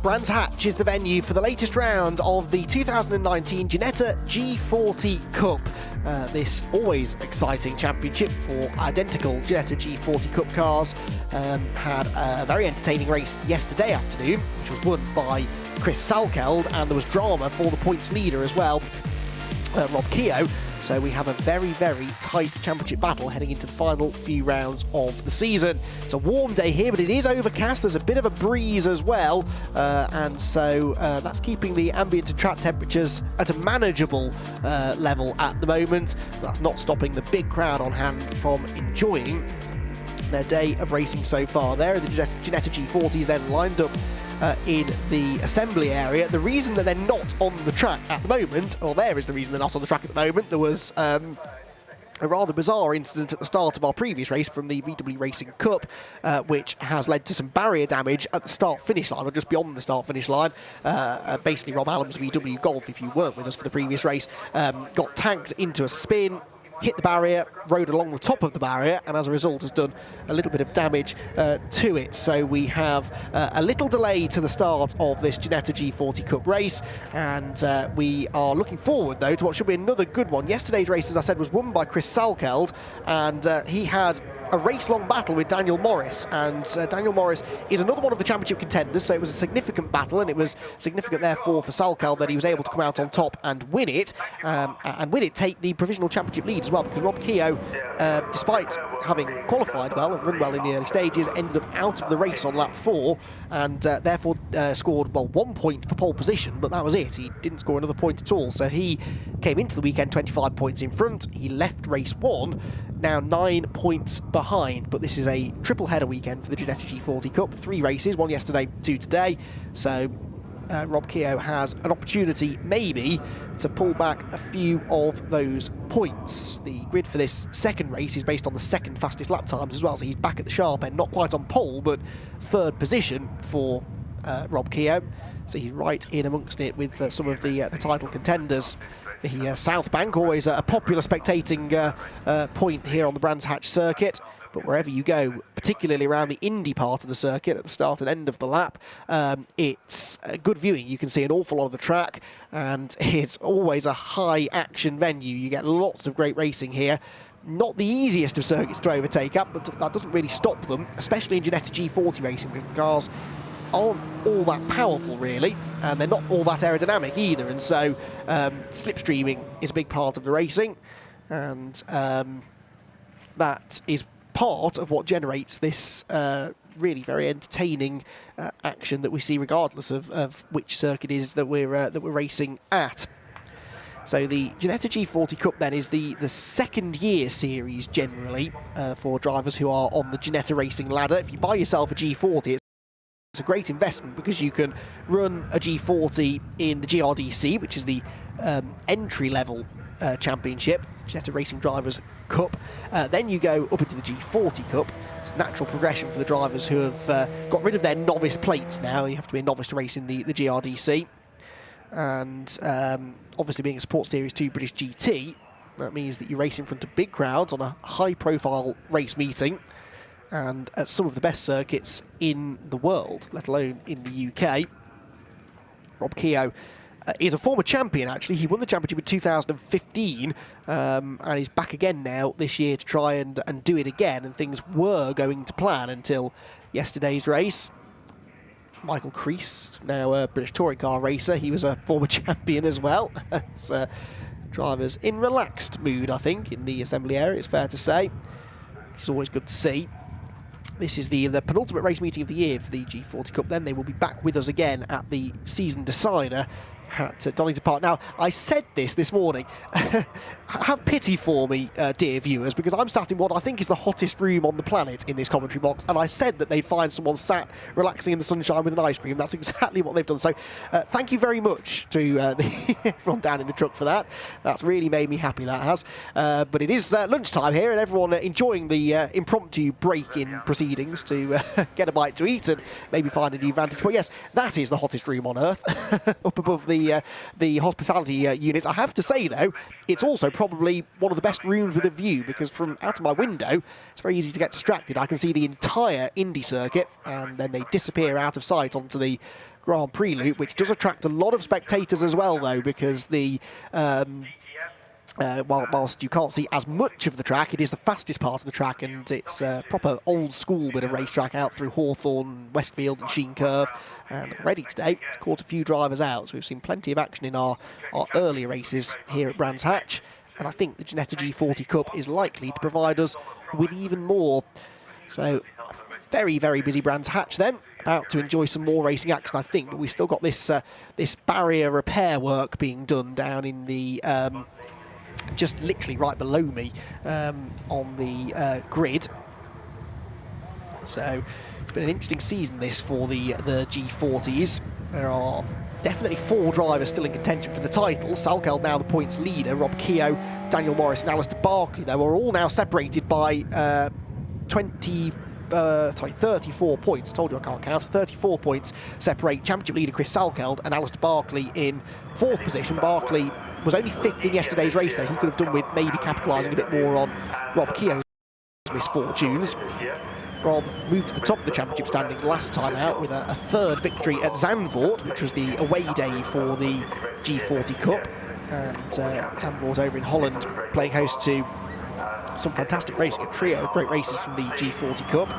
Brands Hatch is the venue for the latest round of the 2019 Ginetta G40 Cup. This always exciting championship for identical Ginetta G40 Cup cars had a very entertaining race yesterday afternoon, which was won by Chris Salkeld, and there was drama for the points leader as well, Rob Keogh. So we have a very, very tight championship battle heading into the final few rounds of the season. It's a warm day here, but it is overcast. There's a bit of a breeze as well, and so that's keeping the ambient and track temperatures at a manageable level at the moment. That's not stopping the big crowd on hand from enjoying their day of racing so far. There are the Ginetta G40s then lined up in the assembly area. The reason that they're not on the track at the moment, or there is the reason they're not on the track at the moment, there was a rather bizarre incident at the start of our previous race from the VW Racing Cup, which has led to some barrier damage at the start-finish line, or just beyond the start-finish line. Basically, Rob Allam's VW Golf, if you weren't with us for the previous race, got tanked into a spin, hit the barrier, rode along the top of the barrier, and as a result has done a little bit of damage to it. So we have a little delay to the start of this Ginetta G40 Cup race, and we are looking forward though to what should be another good one. Yesterday's race, as I said, was won by Chris Salkeld, and he had a race-long battle with Daniel Morris, and Daniel Morris is another one of the championship contenders, so it was a significant battle, and it was significant therefore for Salkeld that he was able to come out on top and win it, and with it take the provisional championship lead as well, because Rob Keogh, despite having qualified well and run well in the early stages, ended up out of the race on lap 4, and therefore scored, well, 1 point for pole position, but that was it. He didn't score another point at all, so he came into the weekend 25 points in front. He left race 1 now 9 points behind, but this is a triple header weekend for the Ginetta G40 Cup. 3 races, 1 yesterday, 2 today, so Rob Keogh has an opportunity maybe to pull back a few of those points. The grid for this second race is based on the second fastest lap times as well, so he's back at the sharp end, not quite on pole, but 3rd position for Rob Keogh, so he's right in amongst it with some of the title contenders. The South Bank, always a popular spectating point here on the Brands Hatch circuit, but wherever you go, particularly around the Indy part of the circuit at the start and end of the lap, it's good viewing. You can see an awful lot of the track, and it's always a high action venue. You get lots of great racing here. Not the easiest of circuits to overtake up, but that doesn't really stop them, especially in Ginetta G40 racing, because cars aren't all that powerful really, and they're not all that aerodynamic either, and so slipstreaming is a big part of the racing, and that is part of what generates this really very entertaining action that we see regardless of which circuit it is that we're racing at. So the Ginetta G40 Cup then is the second year series generally for drivers who are on the Ginetta racing ladder. If you buy yourself a G40, it's a great investment because you can run a G40 in the GRDC, which is the entry-level championship, Ginetta Racing Drivers Cup. Then you go up into the G40 Cup. It's a natural progression for the drivers who have got rid of their novice plates now. You have to be a novice to race in the GRDC. And obviously being a Sports Series 2 British GT, that means that you race in front of big crowds on a high-profile race meeting, and at some of the best circuits in the world, let alone in the UK. Rob Keogh is a former champion, actually. He won the championship in 2015, and he's back again now this year to try and do it again, and things were going to plan until yesterday's race. Michael Crease, now a British touring car racer, he was a former champion as well. So, drivers in relaxed mood, I think, in the assembly area, it's fair to say. It's always good to see. This is the penultimate race meeting of the year for the G40 Cup. Then they will be back with us again at the season decider at Donington Park. Now, I said this morning. Have pity for me, dear viewers, because I'm sat in what I think is the hottest room on the planet in this commentary box, and I said that they'd find someone sat relaxing in the sunshine with an ice cream. That's exactly what they've done. So thank you very much to everyone down in the truck for that. That's really made me happy, that has. But it is lunchtime here, and everyone enjoying the impromptu break in proceedings to get a bite to eat and maybe find a new vantage point. Yes, that is the hottest room on earth, up above the hospitality units. I have to say, though, it's also probably one of the best rooms with a view, because from out of my window, it's very easy to get distracted. I can see the entire Indy circuit, and then they disappear out of sight onto the Grand Prix loop, which does attract a lot of spectators as well, though, because the whilst you can't see as much of the track, it is the fastest part of the track, and it's a proper old school bit of racetrack out through Hawthorne, Westfield and Sheen Curve. And already today, it's caught a few drivers out, so we've seen plenty of action in our earlier races here at Brands Hatch. And I think the Ginetta G40 Cup is likely to provide us with even more. So, very, very busy Brands Hatch then. About to enjoy some more racing action, I think, but we've still got this this barrier repair work being done down in the just literally right below me on the grid. So it's been an interesting season this for the G40s. There are definitely 4 drivers still in contention for the title. Salkeld now the points leader. Rob Keogh, Daniel Morris and Alistair Barkley, though, are all now separated by 34 points. I told you I can't count. 34 points separate championship leader Chris Salkeld and Alistair Barkley in 4th position. Barkley was only 5th in yesterday's race, though. He could have done with maybe capitalising a bit more on Rob Keogh's misfortunes. Rob moved to the top of the championship standings last time out with a 3rd victory at Zandvoort, which was the away day for the G40 Cup. And Zandvoort over in Holland playing host to some fantastic racing, a trio of great races from the G40 Cup.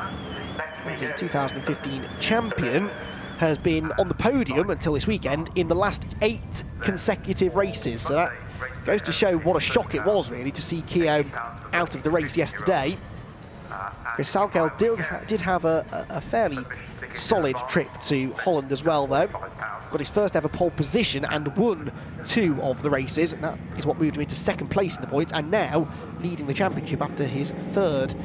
And the 2015 champion has been on the podium until this weekend in the last 8 consecutive races. So that goes to show what a shock it was, really, to see Keogh out of the race yesterday. Chris Salkeld did have a fairly solid trip to Holland as well, though. Got his first ever pole position and won 2 of the races, and that is what moved him into 2nd place in the points, and now leading the championship after his 3rd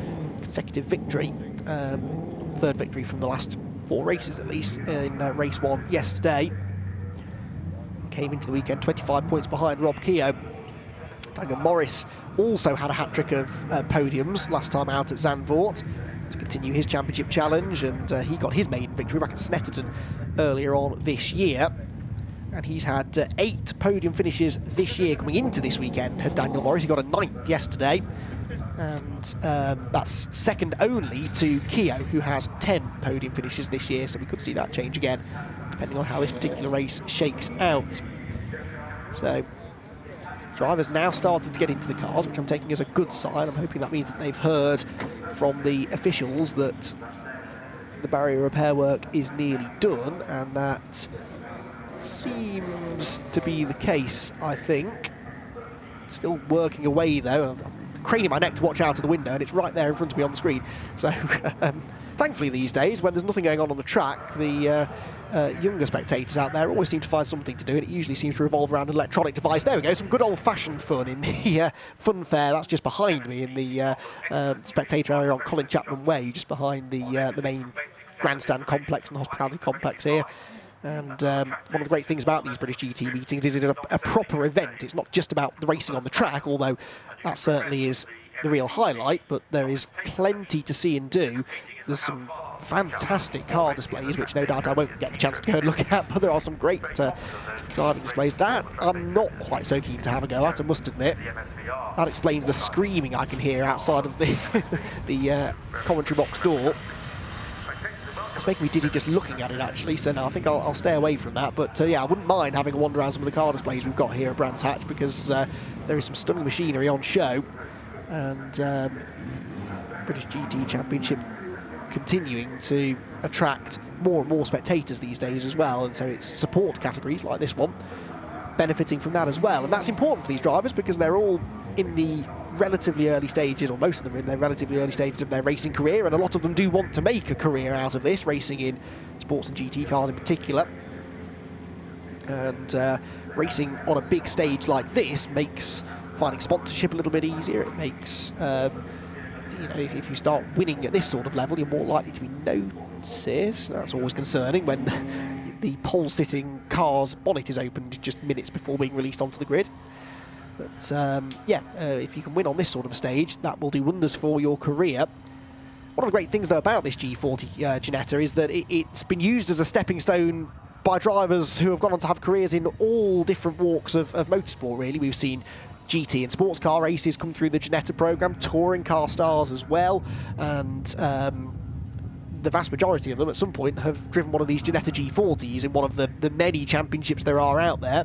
consecutive victory. 3rd victory from the last 4 races, at least, in race 1 yesterday. Came into the weekend 25 points behind Rob Keogh. Daniel Morris also had a hat-trick of podiums last time out at Zandvoort to continue his championship challenge, and he got his maiden victory back at Snetterton earlier on this year. And he's had 8 podium finishes this year coming into this weekend, had Daniel Morris. He got a 9th yesterday, and that's 2nd only to Keogh, who has 10 podium finishes this year, so we could see that change again, depending on how this particular race shakes out. So, drivers now starting to get into the cars, which I'm taking as a good sign. I'm hoping that means that they've heard from the officials that the barrier repair work is nearly done, and that seems to be the case, I think. Still working away, though. I'm craning my neck to watch out of the window, and it's right there in front of me on the screen. So, thankfully these days, when there's nothing going on the track, the younger spectators out there always seem to find something to do, and it usually seems to revolve around an electronic device. There we go, some good old-fashioned fun in the fun fair. That's just behind me in the spectator area on Colin Chapman Way, just behind the main grandstand complex and hospitality complex here. And one of the great things about these British GT meetings is it's a proper event. It's not just about the racing on the track, although that certainly is the real highlight, but there is plenty to see and do. There's some fantastic car displays, which no doubt I won't get the chance to go and look at, but there are some great driving displays. That I'm not quite so keen to have a go at, I must admit. That explains the screaming I can hear outside of the, the commentary box door. It's making me dizzy just looking at it, actually, so no, I think I'll stay away from that. But yeah, I wouldn't mind having a wander around some of the car displays we've got here at Brands Hatch, because there is some stunning machinery on show, and British GT Championship continuing to attract more and more spectators these days as well, and so it's support categories like this one benefiting from that as well. And that's important for these drivers because they're all in the relatively early stages, or most of them are in their relatively early stages of their racing career, and a lot of them do want to make a career out of this, racing in sports and GT cars in particular. And racing on a big stage like this makes finding sponsorship a little bit easier. It makes you know, if you start winning at this sort of level, you're more likely to be noticed. That's always concerning when the pole-sitting car's bonnet is opened just minutes before being released onto the grid. But yeah, if you can win on this sort of a stage, that will do wonders for your career. One of the great things, though, about this G40 Ginetta is that it's been used as a stepping stone by drivers who have gone on to have careers in all different walks of motorsport, really. We've seen GT and sports car races come through the Ginetta programme, touring car stars as well, and the vast majority of them at some point have driven one of these Ginetta G40s in one of the many championships there are out there.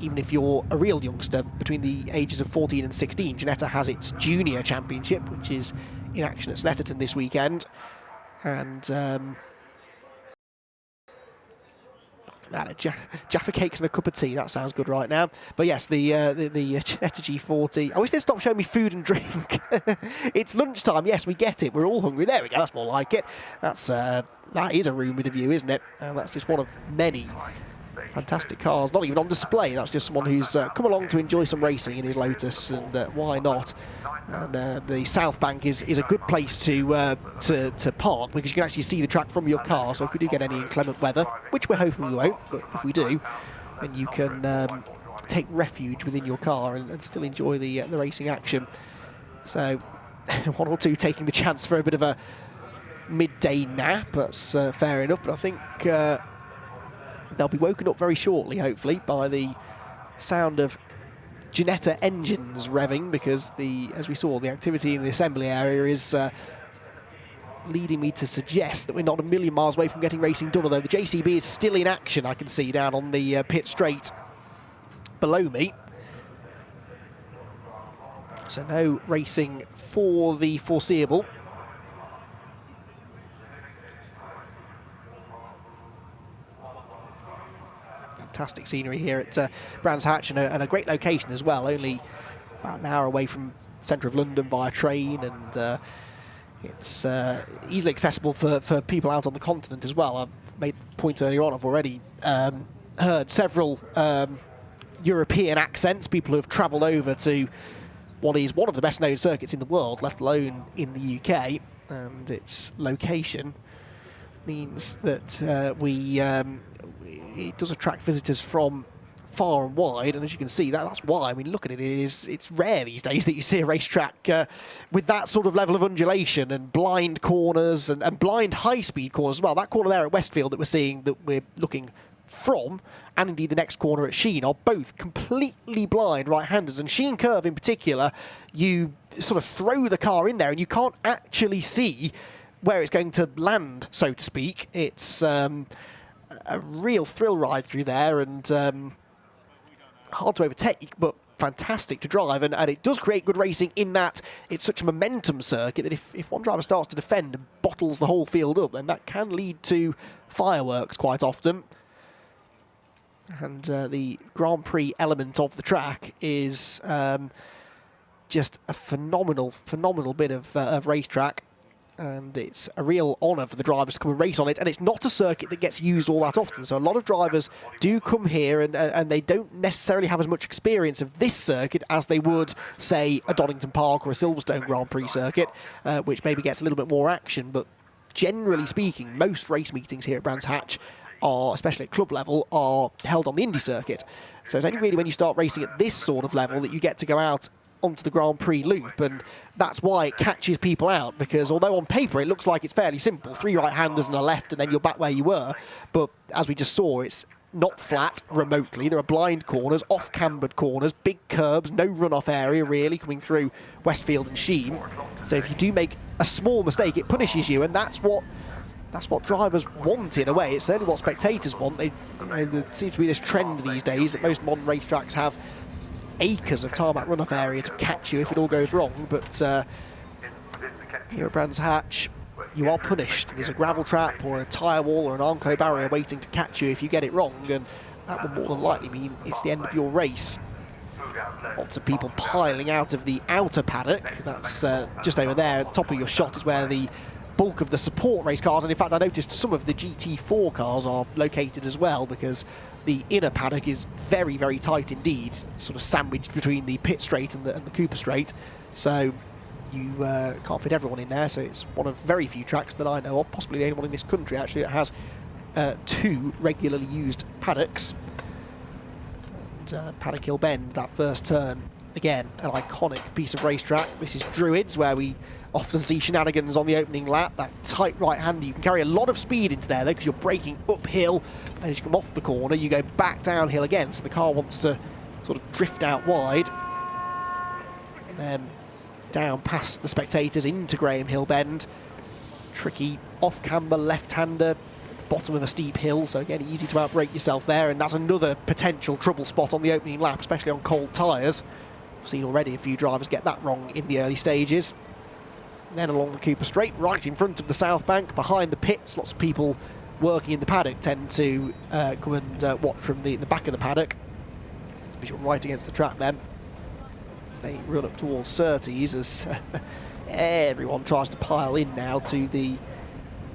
Even if you're a real youngster between the ages of 14 and 16, Ginetta has its junior championship, which is in action at Snetterton this weekend. And that Jaffa cakes and a cup of tea, that sounds good right now. But yes, the Ginetta G40. I wish they'd stop showing me food and drink. It's lunchtime, yes, we get it. We're all hungry. There we go, that's more like it. That is a room with a view, isn't it? That's just one of many fantastic cars, not even on display. That's just someone who's come along to enjoy some racing in his Lotus, and why not? And the South Bank is a good place to park, because you can actually see the track from your car. So if we do get any inclement weather, which we're hoping we won't, but if we do, then you can take refuge within your car and still enjoy the racing action. So one or two taking the chance for a bit of a midday nap. That's fair enough, but I think they'll be woken up very shortly, hopefully, by the sound of Ginetta engines revving, because as we saw, the activity in the assembly area is leading me to suggest that we're not a million miles away from getting racing done, although the JCB is still in action, I can see, down on the pit straight below me. So no racing for the foreseeable. Fantastic scenery here at Brands Hatch, and a great location as well, only about an hour away from the centre of London via train, and it's easily accessible for people out on the continent as well. I made the point earlier on, I've already heard several European accents, people who have travelled over to what is one of the best known circuits in the world, let alone in the UK, and its location means that it does attract visitors from far and wide, and as you can see, that's why. I mean, look at it, it's rare these days that you see a racetrack with that sort of level of undulation and blind corners and blind high-speed corners as well. That corner there at Westfield that we're seeing, that we're looking from, and indeed the next corner at Sheen, are both completely blind right-handers. And Sheen Curve in particular, you sort of throw the car in there and you can't actually see where it's going to land, so to speak. It's a real thrill ride through there, and hard to overtake, but fantastic to drive, and it does create good racing in that it's such a momentum circuit that if one driver starts to defend and bottles the whole field up, then that can lead to fireworks quite often. And the Grand Prix element of the track is just a phenomenal bit of racetrack. And it's a real honour for the drivers to come and race on it, and it's not a circuit that gets used all that often, so a lot of drivers do come here and they don't necessarily have as much experience of this circuit as they would, say, a Donington Park or a Silverstone Grand Prix circuit, which maybe gets a little bit more action. But generally speaking, most race meetings here at Brands Hatch, especially at club level, are held on the Indy circuit. So it's only really when you start racing at this sort of level that you get to go out onto the Grand Prix loop, and that's why it catches people out, because although on paper it looks like it's fairly simple, 3 right-handers and a left and then you're back where you were, but as we just saw, it's not flat remotely. There are blind corners, off-cambered corners, big curbs, no runoff area really coming through Westfield and Sheen. So if you do make a small mistake, it punishes you, and that's what drivers want in a way. It's certainly what spectators want. There seems to be this trend these days that most modern racetracks have acres of tarmac runoff area to catch you if it all goes wrong, but here at Brands Hatch you are punished. There's a gravel trap or a tyre wall or an Armco barrier waiting to catch you if you get it wrong, and that will more than likely mean it's the end of your race. Lots of people piling out of the outer paddock. That's just over there at the top of your shot is where the bulk of the support race cars, and in fact I noticed some of the GT4 cars are located as well, because the inner paddock is very tight indeed, sort of sandwiched between the pit straight and the Cooper straight, so you can't fit everyone in there. So it's one of very few tracks that I know of, possibly the only one in this country actually, that has 2 regularly used paddocks. And Paddock Hill Bend, that first turn, again an iconic piece of racetrack. This is Druids, where we often see shenanigans on the opening lap. That tight right-hander, you can carry a lot of speed into there because you're braking uphill, and as you come off the corner you go back downhill again, so the car wants to sort of drift out wide and then down past the spectators into Graham Hill Bend. Tricky off-camber left-hander, bottom of a steep hill, so again, easy to outbrake yourself there, and that's another potential trouble spot on the opening lap, especially on cold tyres. We've seen already a few drivers get that wrong in the early stages. And then along the Cooper Straight, right in front of the South Bank, behind the pits, lots of people working in the paddock tend to come and watch from the back of the paddock, because you're right against the track then. As they run up towards Surtees, as everyone tries to pile in now to the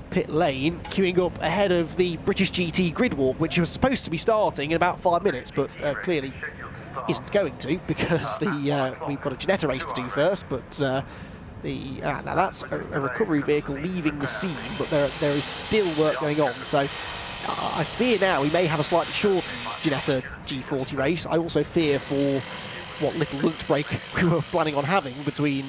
pit lane, queuing up ahead of the British GT grid walk, which was supposed to be starting in about 5 minutes, but clearly isn't going to, because we've got a Ginetta race to do first. But now that's a recovery vehicle leaving the scene, but there is still work going on. So I fear now we may have a slightly shortened Ginetta G40 race. I also fear for what little lunch break we were planning on having between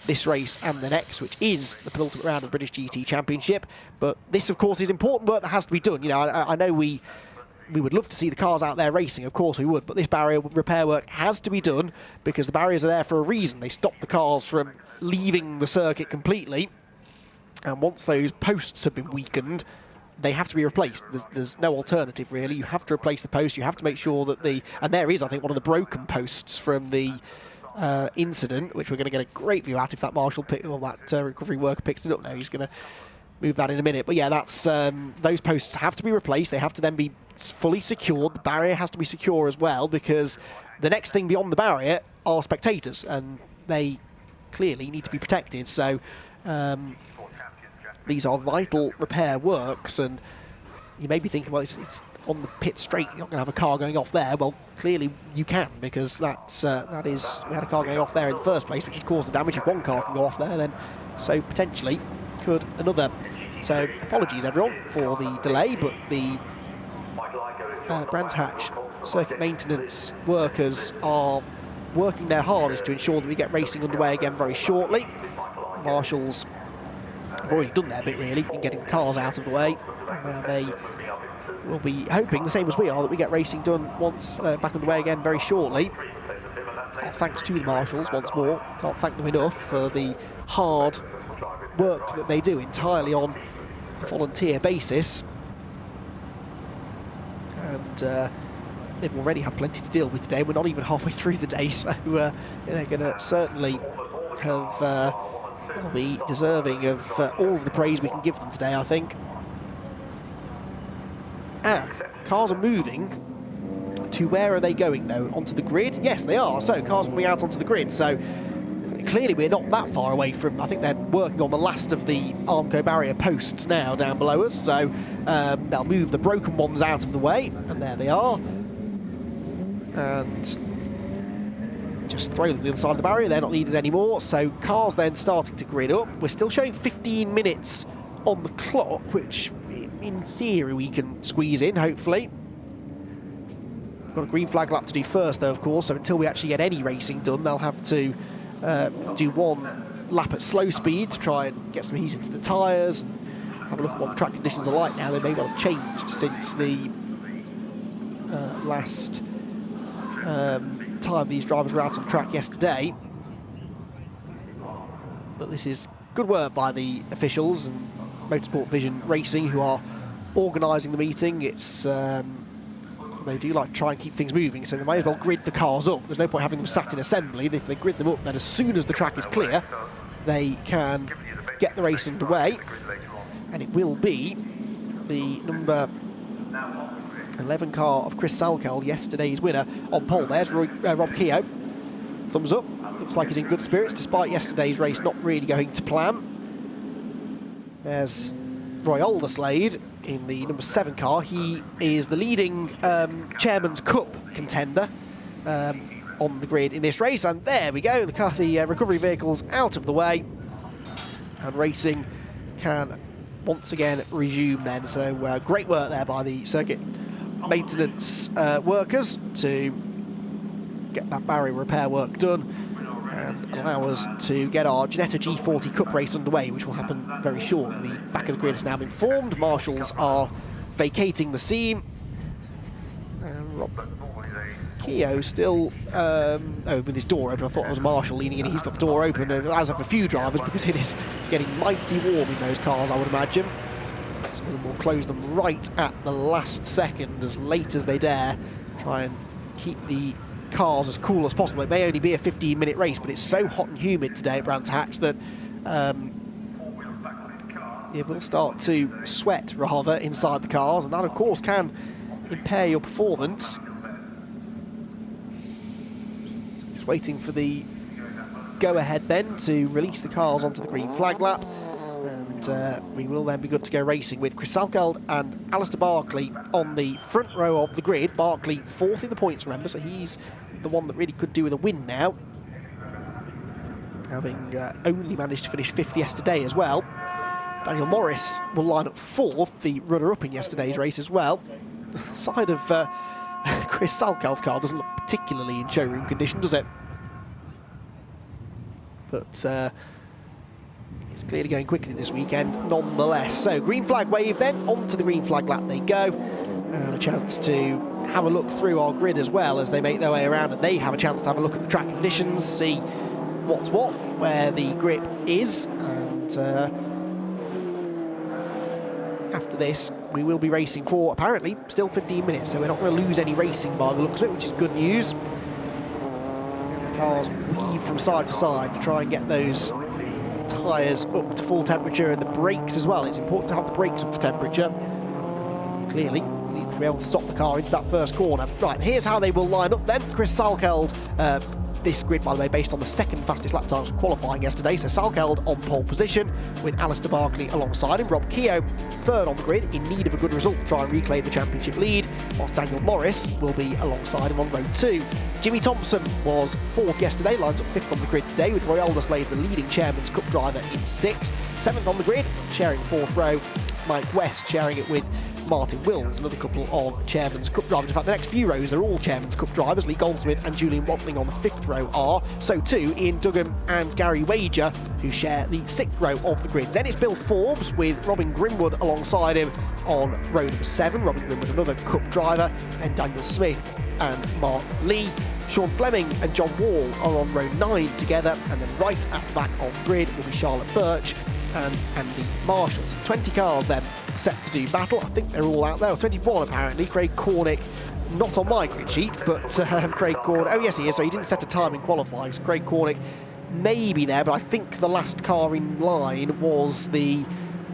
this race and the next, which is the penultimate round of the British GT Championship. But this, of course, is important work that has to be done. You know, I know we would love to see the cars out there racing, of course we would, but this barrier repair work has to be done, because the barriers are there for a reason. They stop the cars from leaving the circuit completely, and once those posts have been weakened, they have to be replaced. There's no alternative, really. You have to replace the post. You have to make sure that and there is, I think, one of the broken posts from the incident, which we're going to get a great view at if that marshal recovery worker picks it up now. He's going to move that in a minute. But yeah, that's those posts have to be replaced. They have to then be fully secured. The barrier has to be secure as well, because the next thing beyond the barrier are spectators, and they clearly need to be protected. So these are vital repair works, and you may be thinking, well, it's on the pit straight, you're not going to have a car going off there. Well, clearly you can, because we had a car going off there in the first place, which has caused the damage. If one car can go off there, then so potentially could another. So apologies everyone for the delay, but the Brands Hatch circuit maintenance workers are working their hardest to ensure that we get racing underway again very shortly. Marshals have already done their bit, really, in getting the cars out of the way, and now they will be hoping, the same as we are, that we get racing done once back underway again very shortly. Thanks to the marshals once more. Can't thank them enough for the hard work that they do entirely on a volunteer basis. And they've already had plenty to deal with today. We're not even halfway through the day, so they're going to certainly have they'll be deserving of all of the praise we can give them today, I think. Cars are moving to where are they going, though? Onto the grid? Yes, they are. So cars are coming out onto the grid. So clearly we're not that far away from, I think they're working on the last of the Armco barrier posts now down below us. So they'll move the broken ones out of the way, and there they are. And just throw them to the other side of the barrier. They're not needed anymore. So cars then starting to grid up. We're still showing 15 minutes on the clock, which in theory we can squeeze in, hopefully. We've got a green flag lap to do first, though, of course, so until we actually get any racing done, they'll have to do one lap at slow speed to try and get some heat into the tyres and have a look at what the track conditions are like now. They may well have changed since the last time these drivers were out on track yesterday. But this is good work by the officials and Motorsport Vision Racing, who are organising the meeting. It's they do like to try and keep things moving, so they might as well grid the cars up. There's no point having them sat in assembly. If they grid them up, then as soon as the track is clear, they can get the race underway. And it will be the number 11 car of Chris Salkel, yesterday's winner, on pole. There's Rob Keogh. Thumbs up. Looks like he's in good spirits, despite yesterday's race not really going to plan. There's Roy Alderslade in the number 7 car. He is the leading Chairman's Cup contender on the grid in this race. And there we go, the recovery vehicle's out of the way, and racing can once again resume then. So great work there by the circuit maintenance workers to get that barrier repair work done and allow us to get our Ginetta G40 Cup race underway, which will happen very shortly. The back of the grid has now been formed. Marshals are vacating the scene. And Keogh still with his door open. I thought it was Marshall leaning in. He's got the door open, and as of a few drivers, because it is getting mighty warm in those cars, I would imagine. Some of them will close them right at the last second, as late as they dare. Try and keep the cars as cool as possible. It may only be a 15-minute race, but it's so hot and humid today at Brands Hatch that it will start to sweat rather inside the cars, and that of course can impair your performance. So just waiting for the go-ahead then to release the cars onto the green flag lap, and we will then be good to go racing with Chris Salkeld and Alistair Barkley on the front row of the grid. Barkley fourth in the points, remember, so he's the one that really could do with a win now, having only managed to finish fifth yesterday as well. Daniel Morris will line up fourth, the runner-up in yesterday's race as well. The side of Chris Salkeld's car doesn't look particularly in showroom condition, does it? But it's clearly going quickly this weekend nonetheless. So green flag wave then, onto the green flag lap they go. And a chance to have a look through our grid as well as they make their way around, and they have a chance to have a look at the track conditions, see what's what, where the grip is, and after this we will be racing for apparently still 15 minutes, so we're not going to lose any racing by the looks of it, which is good news. And the cars weave from side to side to try and get those tyres up to full temperature, and the brakes as well. It's important to have the brakes up to temperature. Clearly you need to be able to stop the car into that first corner. Right, here's how they will line up then. Chris Salkeld, this grid, by the way, based on the second fastest lap times qualifying yesterday. So Salkeld on pole position with Alistair Barkley alongside him. Rob Keogh third on the grid, in need of a good result to try and reclaim the championship lead, whilst Daniel Morris will be alongside him on row 2. Jimmy Thompson was fourth yesterday, lines up fifth on the grid today, with Roy Alderslade, the leading Chairman's Cup driver, in sixth. Seventh on the grid, sharing fourth row, Mike West sharing it with Martin Wills, another couple of Chairman's Cup drivers. In fact, the next few rows are all Chairman's Cup drivers. Lee Goldsmith and Julian Watling on the fifth row are. So too Ian Duggan and Gary Wager, who share the sixth row of the grid. Then it's Bill Forbes with Robin Grimwood alongside him on row number 7. Robin Grimwood, another Cup driver, and Daniel Smith and Mark Lee. Sean Fleming and John Wall are on row 9 together, and then right at the back of the grid will be Charlotte Birch and Andy Marshall. So 20 cars then set to do battle. I think they're all out there. 21 apparently. Craig Cornick, not on my grid sheet, but Craig Cornick, oh yes he is, so he didn't set a time in qualifying, so Craig Cornick may be there, but I think the last car in line was the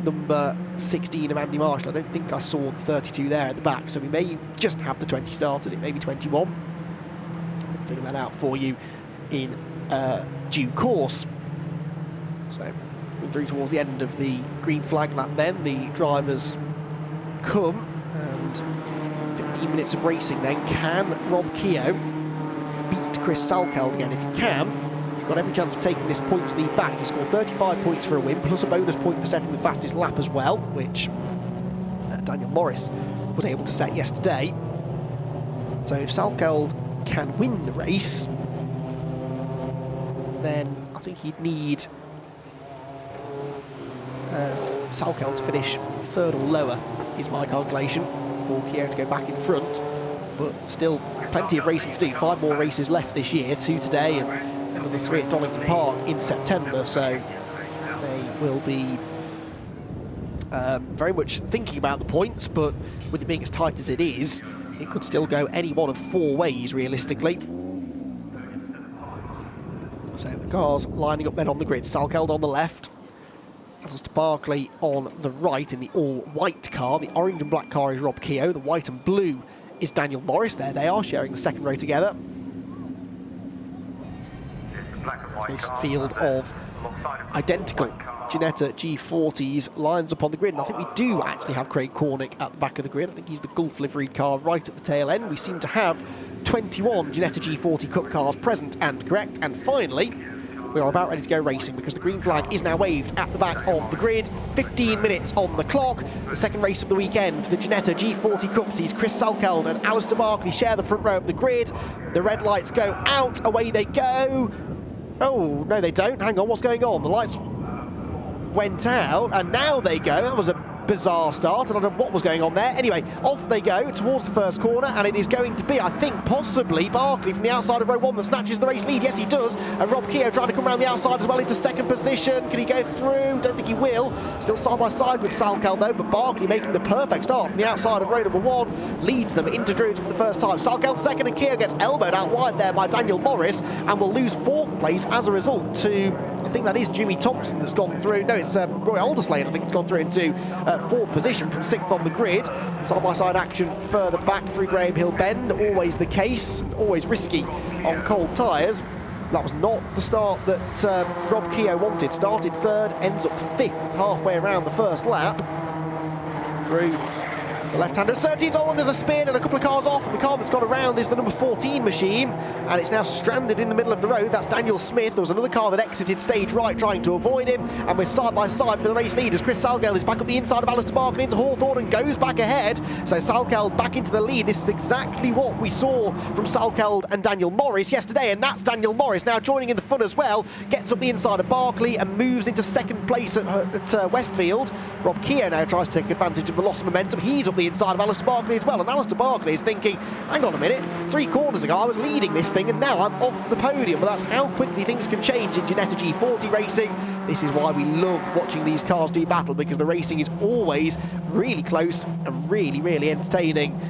number 16 of Andy Marshall. I don't think I saw the 32 there at the back, so we may just have the 20 started, it may be 21. I'll figure that out for you in due course. So through towards the end of the green flag lap then, the drivers come, and 15 minutes of racing then. Can Rob Keogh beat Chris Salkeld again? If he can, he's got every chance of taking this points lead back. He scored 35 points for a win, plus a bonus point for setting the fastest lap as well, which Daniel Morris was able to set yesterday. So if Salkeld can win the race, then I think he'd need Salkeld to finish third or lower, is my calculation, for Keogh to go back in front. But still plenty of racing to do. 5 more races left this year, 2 today and another 3 at Donington Park in September, so they will be very much thinking about the points, but with it being as tight as it is, it could still go any one of 4 ways realistically. So the cars lining up then on the grid. Salkeld on the left, Alistair Barkley on the right in the all-white car. The orange and black car is Rob Keogh. The white and blue is Daniel Morris. There they are, sharing the second row together. This field of identical Ginetta G40s lines up on the grid, and I think we do actually have Craig Cornick at the back of the grid. I think he's the Gulf liveried car right at the tail end. We seem to have 21 Ginetta G40 Cup cars present and correct, and finally we are about ready to go racing, because the green flag is now waved at the back of the grid. 15 minutes on the clock. The second race of the weekend for the Ginetta G40 Cup sees Chris Salkeld and Alistair Barkley share the front row of the grid. The red lights go out, away they go. Oh, no they don't, hang on, what's going on? The lights went out and now they go. That was a bizarre start. I don't know what was going on there. Anyway, off they go towards the first corner, and it is going to be, I think, possibly Barkley from the outside of row 1 that snatches the race lead. Yes, he does. And Rob Keogh trying to come around the outside as well into second position. Can he go through? Don't think he will. Still side by side with Salkel though, but Barkley making the perfect start from the outside of row number 1 leads them into Druids for the first time. Salkel second, and Keogh gets elbowed out wide there by Daniel Morris and will lose 4th place as a result to, I think that is Jimmy Thompson that's gone through. No, it's Roy Alderslade, I think, has gone through into 4th position from 6th on the grid. Side-by-side action further back through Graham Hill Bend, always the case, always risky on cold tyres. That was not the start that Rob Keogh wanted. Started 3rd, ends up 5th halfway around the first lap. Through the left-hander, Surtees on, there's a spin and a couple of cars off, and the car that's gone around is the number 14 machine, and it's now stranded in the middle of the road. That's Daniel Smith. There was another car that exited stage right trying to avoid him, and we're side by side for the race lead as Chris Salkel is back up the inside of Alistair Barkley into Hawthorne and goes back ahead. So Salkel back into the lead. This is exactly what we saw from Salkel and Daniel Morris yesterday, and that's Daniel Morris now joining in the fun as well. Gets up the inside of Barkley and moves into second place at Westfield. Rob Keogh now tries to take advantage of the lost momentum. He's up the inside of Alistair Barkley as well, and Alistair Barkley is thinking, hang on a minute, 3 corners ago I was leading this thing and now I'm off the podium. But that's how quickly things can change in Ginetta G40 racing. This is why we love watching these cars do battle, because the racing is always really close and really, really entertaining.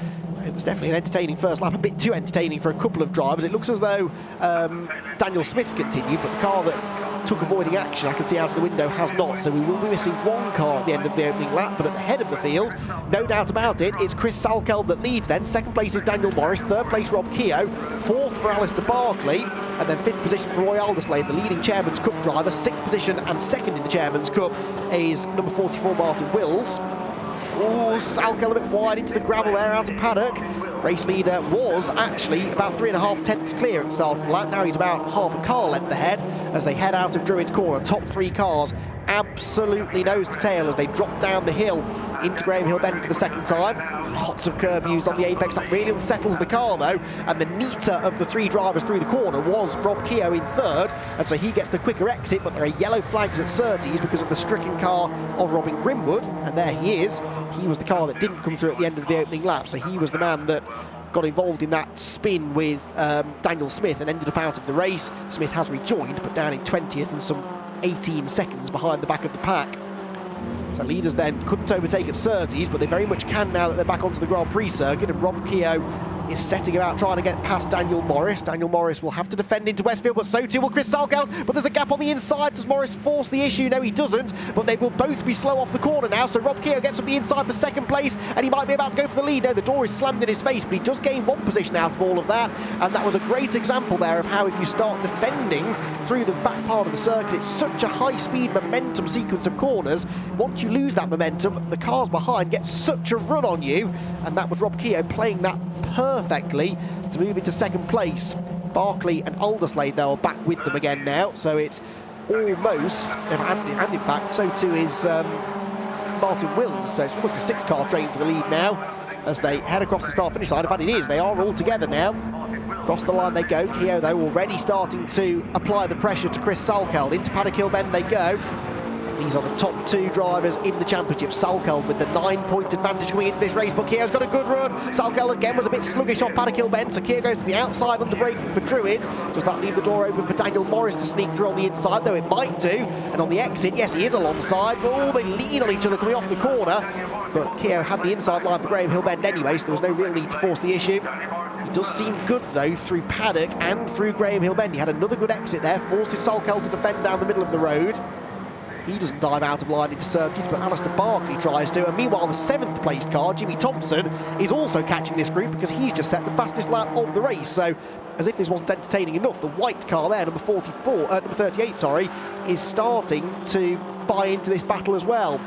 It was definitely an entertaining first lap, a bit too entertaining for a couple of drivers. It looks as though Daniel Smith's continued, but the car that took avoiding action, I can see out of the window, has not. So we will be missing 1 car at the end of the opening lap, but at the head of the field, no doubt about it, it's Chris Salkel that leads then. 2nd place is Daniel Morris, 3rd place Rob Keogh, 4th for Alistair Barkley, and then 5th position for Roy Alderslade, the leading Chairman's Cup driver. 6th position and 2nd in the Chairman's Cup is number 44 Martin Wills. Oh, Salkel a bit wide into the gravel there out of paddock. Race leader was actually about 3.5 tenths clear at the start of the lap. Now he's about half a car length ahead as they head out of Druids Corner. Top 3 cars absolutely nose to tail as they drop down the hill into Graham Hill Bend for the 2nd time. Lots of curb used on the apex. That really unsettles the car though, and the neater of the 3 drivers through the corner was Rob Keogh in 3rd, and so he gets the quicker exit. But there are yellow flags at Surtees because of the stricken car of Robin Grimwood, and there he is. He was the car that didn't come through at the end of the opening lap, so he was the man that got involved in that spin with Daniel Smith and ended up out of the race. Smith has rejoined, but down in 20th and some 18 seconds behind the back of the pack. So leaders then couldn't overtake at Surtees, but they very much can now that they're back onto the Grand Prix circuit, and Rob Keogh is setting about trying to get past Daniel Morris. Daniel Morris will have to defend into Westfield, but so too will Chris Salkel. But there's a gap on the inside. Does Morris force the issue? No, he doesn't. But they will both be slow off the corner now. So Rob Keogh gets up the inside for 2nd place, and he might be about to go for the lead. No, the door is slammed in his face, but he does gain 1 position out of all of that. And that was a great example there of how if you start defending through the back part of the circuit, it's such a high-speed momentum sequence of corners. Once you lose that momentum, the cars behind get such a run on you. And that was Rob Keogh playing that perfectly to move into 2nd place. Barkley and Alderslade, they're back with them again now, so it's almost, and in fact, so too is Martin Wills, so it's almost a 6-car train for the lead now as they head across the start-finish line. In fact, it is, they are all together now. Across the line they go. Keogh, though, already starting to apply the pressure to Chris Salkel. Into Paddock Hill Bend they go. These are the top 2 drivers in the championship. Salkel with the 9-point advantage coming into this race, but Keogh's got a good run. Salkel again was a bit sluggish off Paddock Hill Bend, so Keogh goes to the outside under braking for Druids. Does that leave the door open for Daniel Morris to sneak through on the inside? Though it might do. And on the exit, yes, he is alongside, but oh, they lean on each other coming off the corner. But Keogh had the inside line for Graham Hill Bend anyway, so there was no real need to force the issue. He does seem good, though, through Paddock and through Graham Hill Bend. He had another good exit there, forces Salkel to defend down the middle of the road. He doesn't dive out of line into Surtees, but Alistair Barkley tries to. And meanwhile, the 7th placed car, Jimmy Thompson, is also catching this group because he's just set the fastest lap of the race. So, as if this wasn't entertaining enough, the white car there, number 38, sorry, is starting to buy into this battle as well.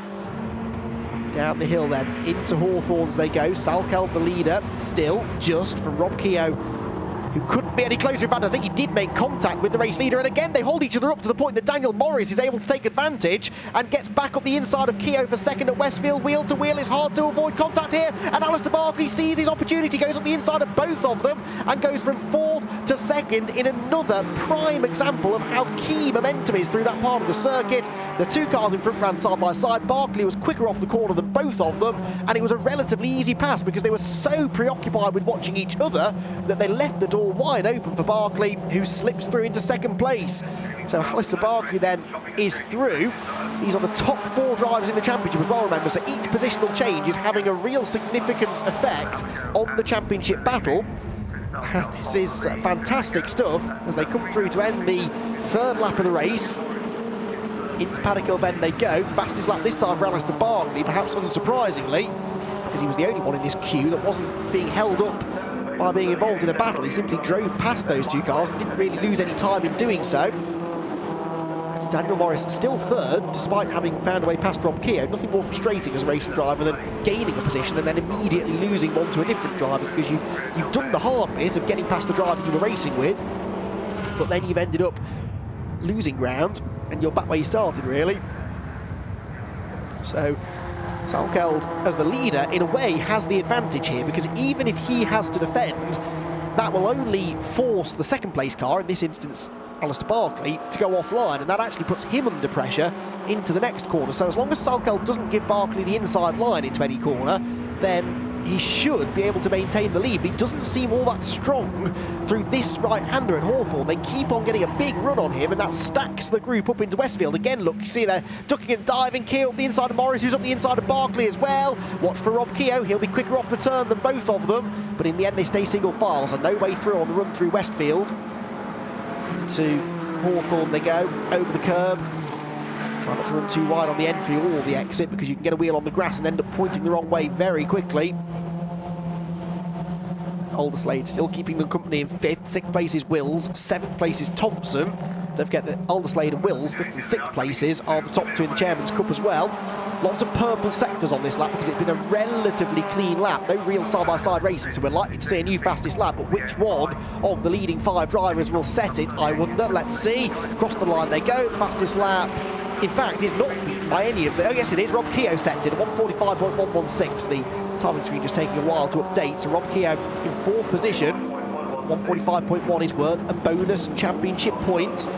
Down the hill then, into Hawthorns they go. Salkel the leader, still just from Rob Keogh, who couldn't be any closer. In fact, I think he did make contact with the race leader. And again, they hold each other up to the point that Daniel Morris is able to take advantage and gets back up the inside of Keogh for second at Westfield. Wheel to wheel, it's hard to avoid contact here. And Alistair Barkley sees his opportunity, goes up the inside of both of them and goes from fourth to second in another prime example of how key momentum is through that part of the circuit. The two cars in front ran side by side. Barkley was quicker off the corner than both of them, and it was a relatively easy pass because they were so preoccupied with watching each other that they left the door wide open for Barkley, who slips through into second place. So Alistair Barkley then is through. He's on the top 4 drivers in the championship as well, remember, so each positional change is having a real significant effect on the championship battle. This is fantastic stuff as they come through to end the 3rd lap of the race. Into Paddock Hill Bend they go. Fastest lap this time for Alistair Barkley, perhaps unsurprisingly, because he was the only one in this queue that wasn't being held up by being involved in a battle. He simply drove past those two cars and didn't really lose any time in doing so. Daniel Morris still 3rd, despite having found a way past Rob Keogh. Nothing more frustrating as a racing driver than gaining a position and then immediately losing one to a different driver, because you've done the hard bit of getting past the driver you were racing with, but then you've ended up losing ground and you're back where you started, really. So Salkeld, as the leader, in a way has the advantage here, because even if he has to defend, that will only force the 2nd place car, in this instance Alistair Barkley, to go offline, and that actually puts him under pressure into the next corner. So as long as Salkeld doesn't give Barkley the inside line into any corner, then he should be able to maintain the lead. But he doesn't seem all that strong through this right-hander at Hawthorne. They keep on getting a big run on him, and that stacks the group up into Westfield. Again, look, you see they're ducking and diving. Keogh up the inside of Morris, who's up the inside of Barkley as well. Watch for Rob Keogh, he'll be quicker off the turn than both of them, but in the end they stay single file, so no way through on the run through Westfield. To Hawthorne they go, over the curb. Try not to run too wide on the entry or the exit, because you can get a wheel on the grass and end up pointing the wrong way very quickly. Alderslade still keeping them company in 5th. 6th place is Wills, 7th place is Thompson. Don't forget that Alderslade and Wills, 5th and 6th places, are the top 2 in the Chairman's Cup as well. Lots of purple sectors on this lap because it's been a relatively clean lap. No real side-by-side racing, so we're likely to see a new fastest lap. But which one of the leading 5 drivers will set it, I wonder. Let's see. Across the line they go. Fastest lap, in fact, is not beaten by any of the... Oh, yes, it is. Rob Keogh sets it at 1:45.116. The timing screen just taking a while to update. So Rob Keogh in 4th position. 1:45.1 is worth a bonus championship point.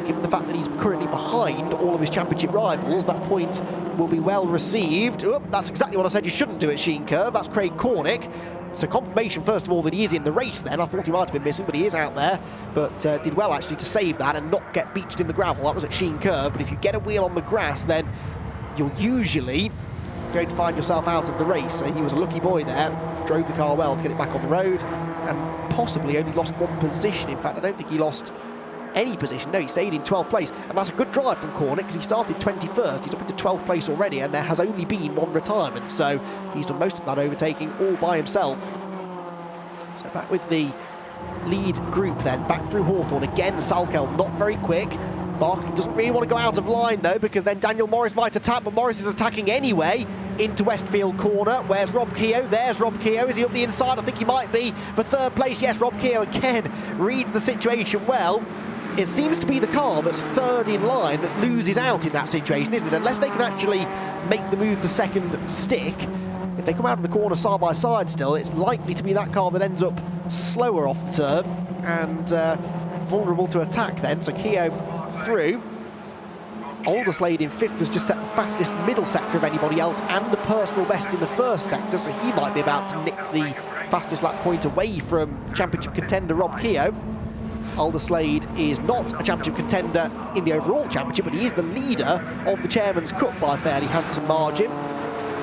Given the fact that he's currently behind all of his championship rivals, that point will be well received. Oh, that's exactly what I said you shouldn't do at Sheen Curve. That's Craig Cornick. So confirmation, first of all, that he is in the race then. I thought he might have been missing, but he is out there. But did well, actually, to save that and not get beached in the gravel. That was at Sheen Curve. But if you get a wheel on the grass, then you're usually going to find yourself out of the race. So he was a lucky boy there. Drove the car well to get it back on the road and possibly only lost 1 position. In fact, I don't think he lost any position. No, he stayed in 12th place, and that's a good drive from Cornick because he started 21st. He's up into 12th place already, and there has only been 1 retirement, so he's done most of that overtaking all by himself. So back with the lead group then, back through Hawthorne again. Salkeld not very quick. Barkley doesn't really want to go out of line though, because then Daniel Morris might attack, but Morris is attacking anyway into Westfield corner. Where's Rob Keogh? There's Rob Keogh. Is he up the inside? I think he might be for 3rd place. Yes, Rob Keogh again reads the situation well. It seems to be the car that's 3rd in line that loses out in that situation, isn't it? Unless they can actually make the move for 2nd stick. If they come out of the corner side by side still, it's likely to be that car that ends up slower off the turn and vulnerable to attack then. So Keogh through. Alderslade in 5th has just set the fastest middle sector of anybody else and the personal best in the 1st sector, so he might be about to nick the fastest lap point away from championship contender Rob Keogh. Alderslade is not a championship contender in the overall championship, but he is the leader of the Chairman's Cup by a fairly handsome margin.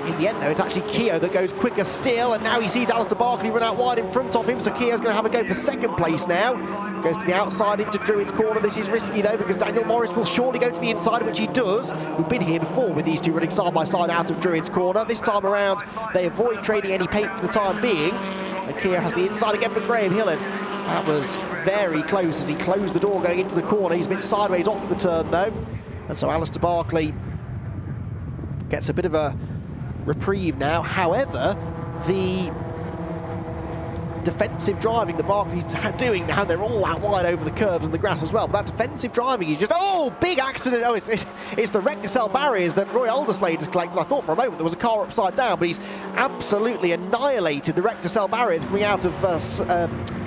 In the end, though, it's actually Keogh that goes quicker still, and now he sees Alistair Barkley run out wide in front of him, so Keogh's going to have a go for 2nd place now. Goes to the outside into Druitt's corner. This is risky, though, because Daniel Morris will surely go to the inside, which he does. We've been here before with these two running side by side out of Druitt's corner. This time around, they avoid trading any paint for the time being, and Keogh has the inside again for Graham Hillen. That was very close as he closed the door going into the corner. He's a bit sideways off the turn, though. And so Alistair Barkley gets a bit of a reprieve now. However, the defensive driving that Barkley's doing now. They're all out wide over the curbs and the grass as well. But that defensive driving is just, oh, big accident. Oh, it's the recticel barriers that Roy Alderslade has collected. I thought for a moment there was a car upside down, but he's absolutely annihilated the recticel barriers coming out of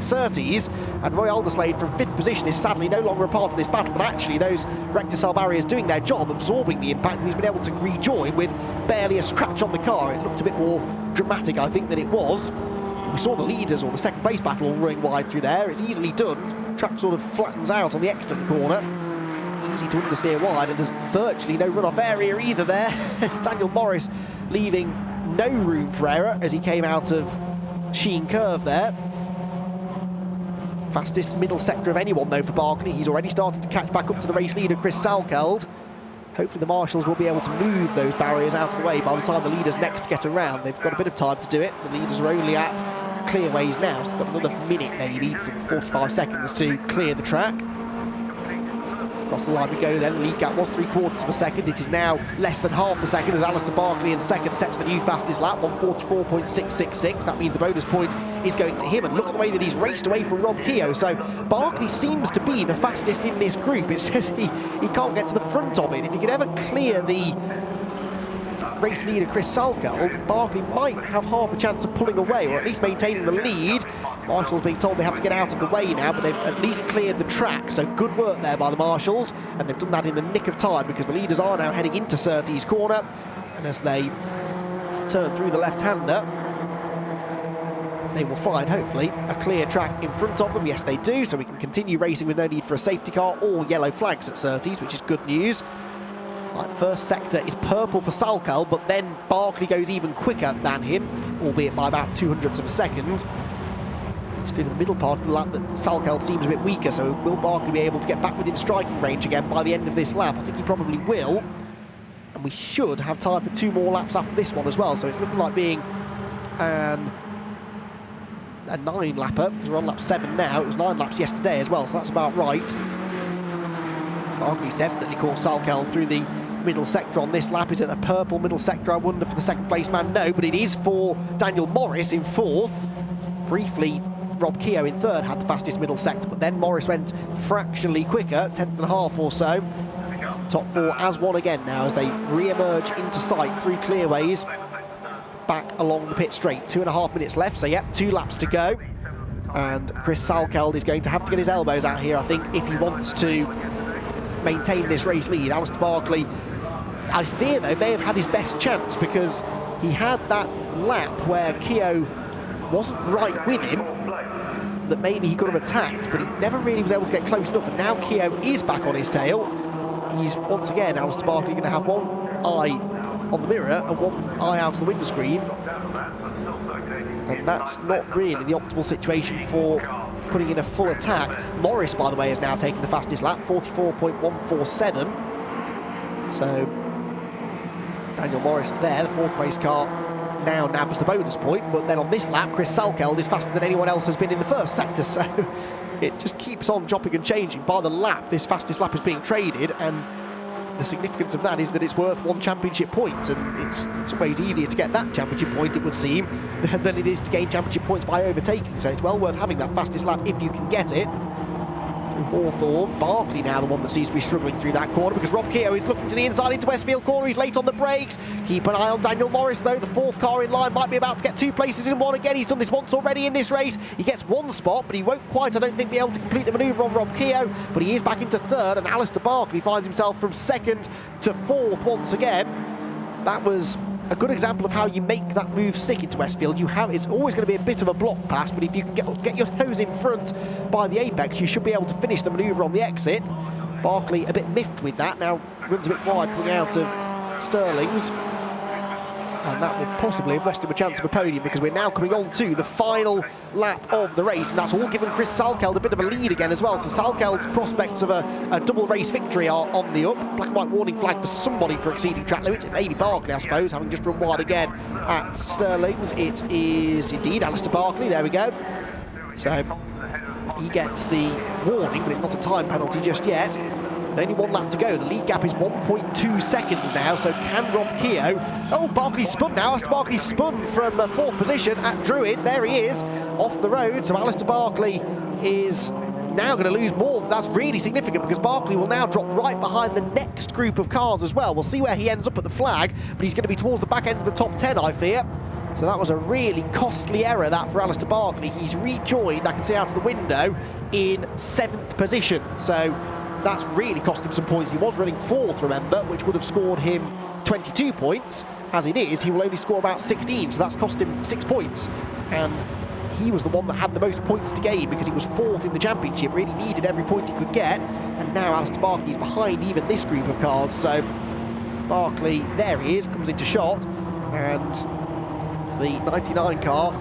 Surtees. And Roy Alderslade from 5th position is sadly no longer a part of this battle, but actually those recticel barriers doing their job, absorbing the impact, and he's been able to rejoin with barely a scratch on the car. It looked a bit more dramatic, I think, than it was. We saw the leaders, or the second place battle, all running wide through there. It's easily done. Track sort of flattens out on the exit of the corner. Easy to understeer wide, and there's virtually no run-off area either there. Daniel Morris leaving no room for error as he came out of Sheen Curve there. Fastest middle sector of anyone, though, for Barkley. He's already started to catch back up to the race leader, Chris Salkeld. Hopefully the marshals will be able to move those barriers out of the way by the time the leaders next get around. They've got a bit of time to do it. The leaders are only at clearways now, so they've got another minute maybe, some 45 seconds to clear the track. Across the line we go then. The lead gap was 3/4 of a second. It is now less than half a second as Alistair Barkley in second sets the new fastest lap, 1:44.666. That means the bonus point is going to him. And look at the way that he's raced away from Rob Keogh. So Barkley seems to be the fastest in this group. It's just he can't get to the front of it. If he could ever clear the race leader Chris Salkeld, Barkley might have half a chance of pulling away, or at least maintaining the lead. Marshals being told they have to get out of the way now, but they've at least cleared the track, so good work there by the marshals, and they've done that in the nick of time because the leaders are now heading into Surtees corner, and as they turn through the left-hander, they will find, hopefully, a clear track in front of them. Yes, they do, so we can continue racing with no need for a safety car or yellow flags at Surtees, which is good news. Right, first sector is purple for Salkeld, but then Barkley goes even quicker than him, albeit by about 0.02 of a second. It's through the middle part of the lap that Salkeld seems a bit weaker, so will Barkley be able to get back within striking range again by the end of this lap? I think he probably will, and we should have time for 2 more laps after this one as well, so it's looking like being a 9-lapper, because we're on lap 7 now. It was 9 laps yesterday as well, so that's about right. Barkley's definitely caught Salkeld through the middle sector on this lap. Is it a purple middle sector, I wonder, for the second place man? No, but it is for Daniel Morris in 4th. Briefly, Rob Keogh in 3rd had the fastest middle sector, but then Morris went fractionally quicker, 10th and a half or so. Top 4 as one again now as they re-emerge into sight through clearways back along the pit straight. 2.5 minutes left, so yep, 2 laps to go. And Chris Salkeld is going to have to get his elbows out here, I think, if he wants to maintain this race lead. Alistair Barkley, I fear though, may have had his best chance because he had that lap where Keogh wasn't right with him, that maybe he could have attacked, but he never really was able to get close enough, and now Keogh is back on his tail. He's once again, Alistair Barkley, going to have one eye on the mirror and one eye out of the windscreen, and that's not really the optimal situation for putting in a full attack. Morris, by the way, has now taken the fastest lap, 44.147. So Daniel Morris there, the 4th place car, now nabs the bonus point, but then on this lap Chris Salkeld is faster than anyone else has been in the first sector, so it just keeps on chopping and changing. By the lap, this fastest lap is being traded, and the significance of that is that it's worth 1 championship point, and it's always easier to get that championship point, it would seem, than it is to gain championship points by overtaking, so it's well worth having that fastest lap if you can get it. Through Hawthorne, Barkley now the one that seems to be struggling through that corner because Rob Keogh is looking to the inside into Westfield corner. He's late on the brakes. Keep an eye on Daniel Morris though. The 4th car in line might be about to get 2 places in one again. He's done this once already in this race. He gets 1 spot, but he won't quite, I don't think, be able to complete the manoeuvre on Rob Keogh, but he is back into 3rd, and Alistair Barkley finds himself from 2nd to 4th once again. That was a good example of how you make that move stick into Westfield. It's always going to be a bit of a block pass, but if you can get your toes in front by the apex, you should be able to finish the manoeuvre on the exit. Barkley a bit miffed with that, now runs a bit wide coming out of Sterling's, and that will possibly have lost him a chance of a podium because we're now coming on to the final lap of the race, and that's all given Chris Salkeld a bit of a lead again as well. So Salkeld's prospects of a double race victory are on the up. Black and white warning flag for somebody for exceeding track limits. It may be Barkley, I suppose, having just run wide again at Sterling's. It is indeed Alistair Barkley, there we go. So he gets the warning, but it's not a time penalty just yet. With only 1 lap to go, the lead gap is 1.2 seconds now, so can Rob Keogh... Oh, Barkley's spun now. Alistair Barkley's spun from 4th position at Druids. There he is off the road, so Alistair Barkley is now going to lose more. That's really significant because Barkley will now drop right behind the next group of cars as well. We'll see where he ends up at the flag, but he's going to be towards the back end of the top 10, I fear. So that was a really costly error, that, for Alistair Barkley. He's rejoined, I can see out of the window, in 7th position. So that's really cost him some points. He was running 4th, remember, which would have scored him 22 points. As it is, he will only score about 16, so that's cost him 6 points. And he was the one that had the most points to gain because he was 4th in the championship, really needed every point he could get. And now Alistair Barkley's behind even this group of cars. So Barkley, there he is, comes into shot, and the 99 car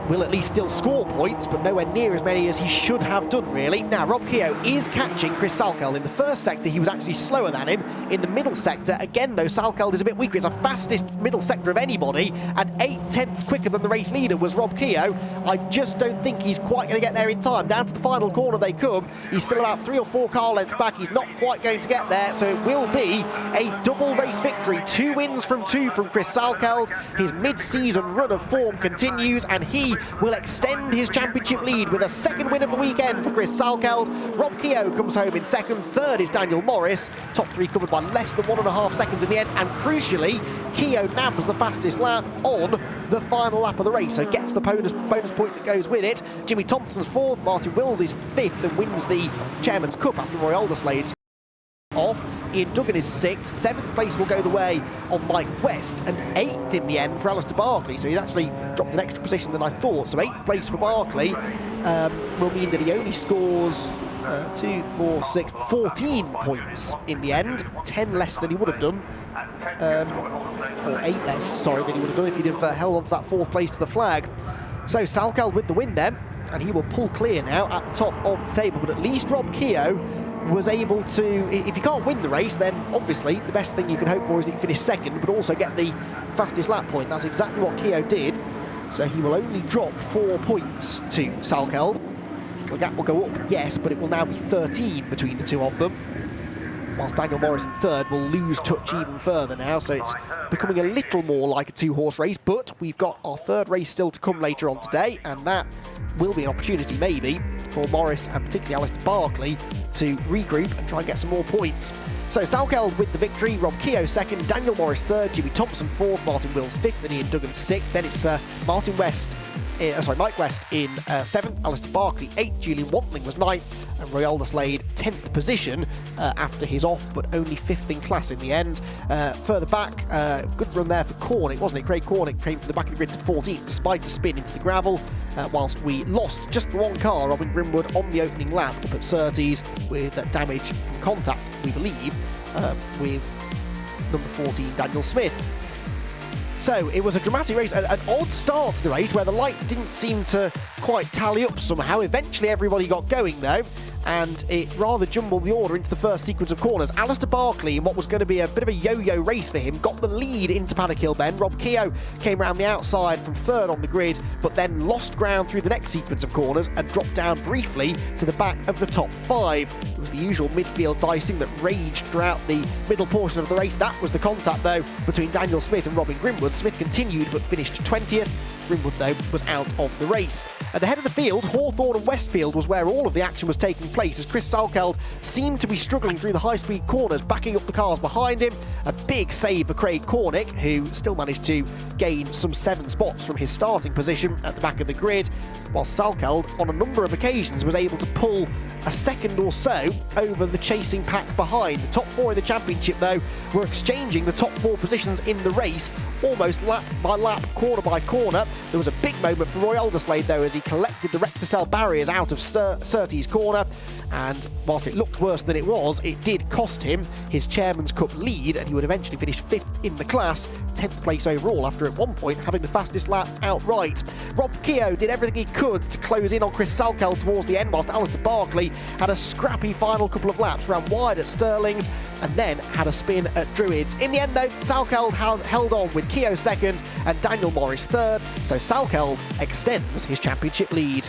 will at least still score points, but nowhere near as many as he should have done, really. Now, Rob Keogh is catching Chris Salkeld. In the first sector, he was actually slower than him. In the middle sector, again, though, Salkeld is a bit weaker. It's the fastest middle sector of anybody, and 8/10 quicker than the race leader was Rob Keogh. I just don't think he's quite going to get there in time. Down to the final corner they come. He's still about 3 or 4 car lengths back. He's not quite going to get there, so it will be a double race victory. 2 wins from 2 from Chris Salkeld. His mid-season run of form continues, and he will extend his championship lead with a 2nd win of the weekend for Chris Salkeld. Rob Keogh comes home in 2nd, 3rd is Daniel Morris. Top 3 covered by less than 1.5 seconds in the end, and crucially, Keogh nabs the fastest lap on the final lap of the race, so gets the bonus point that goes with it. Jimmy Thompson's 4th, Martin Wills is 5th and wins the Chairman's Cup after Roy Alderslade off. Ian Duggan is 6th, 7th place will go the way of Mike West, and 8th in the end for Alistair Barkley, so he's actually dropped an extra position than I thought. So 8th place for Barkley will mean that he only scores 2, 4, 6, 14 points in the end, 10 less than he would have done, or 8 less, sorry, than he would have done if he'd have held on to that 4th place to the flag. So Salkeld with the win then, and he will pull clear now at the top of the table, but at least Rob Keogh was able to, if you can't win the race, then obviously the best thing you can hope for is that you finish 2nd, but also get the fastest lap point. That's exactly what Keogh did, so he will only drop 4 points to Salkeld. The gap will go up, yes, but it will now be 13 between the two of them, whilst Daniel Morris in 3rd will lose touch even further now, so it's becoming a little more like a 2-horse race. But we've got our 3rd race still to come later on today, and that will be an opportunity maybe for Morris and particularly Alistair Barkley to regroup and try and get some more points. So Salkeld with the victory, Rob Keogh 2nd, Daniel Morris 3rd, Jimmy Thompson 4th, Martin Wills 5th, and Ian Duggan 6th. Then it's Mike West in 7th, Alistair Barkley 8th, Julian Wantling was 9th, and Roy Alderslade 10th position after his off, but only 5th in class in the end. Further back, good run there for Cornick, wasn't it? Craig Cornick came from the back of the grid to 14th despite a spin into the gravel, whilst we lost just the 1 car, Robin Grimwood, on the opening lap up at Surtees with damage from contact, we believe, with number 14, Daniel Smith. So it was a dramatic race, an odd start to the race where the lights didn't seem to quite tally up somehow. Eventually everybody got going though, and it rather jumbled the order into the first sequence of corners. Alistair Barkley, in what was going to be a bit of a yo-yo race for him, got the lead into Paddock Hill then. Rob Keogh came around the outside from 3rd on the grid, but then lost ground through the next sequence of corners and dropped down briefly to the back of the top 5. It was the usual midfield dicing that raged throughout the middle portion of the race. That was the contact though between Daniel Smith and Robin Grimwood. Smith continued but finished 20th. Grimwood though was out of the race. At the head of the field, Hawthorne and Westfield was where all of the action was taking place, as Chris Salkeld seemed to be struggling through the high-speed corners, backing up the cars behind him. A big save for Craig Cornick, who still managed to gain some 7 spots from his starting position at the back of the grid, while Salkeld on a number of occasions was able to pull a second or so over the chasing pack behind. The top 4 in the championship though were exchanging the top 4 positions in the race almost lap by lap, corner by corner. There was a big moment for Roy Alderslade though as he collected the Recticel barriers out of Surtees corner, and whilst it looked worse than it was, it did cost him his Chairman's Cup lead, and he would eventually finish 5th in the class, 10th place overall, after at one point having the fastest lap outright. Rob Keogh did everything he could to close in on Chris Salkeld towards the end, whilst Alistair Barkley had a scrappy final couple of laps, ran wide at Stirling's and then had a spin at Druids. In the end though, Salkeld held on with Keogh 2nd and Daniel Morris 3rd, so Salkeld extends his championship lead.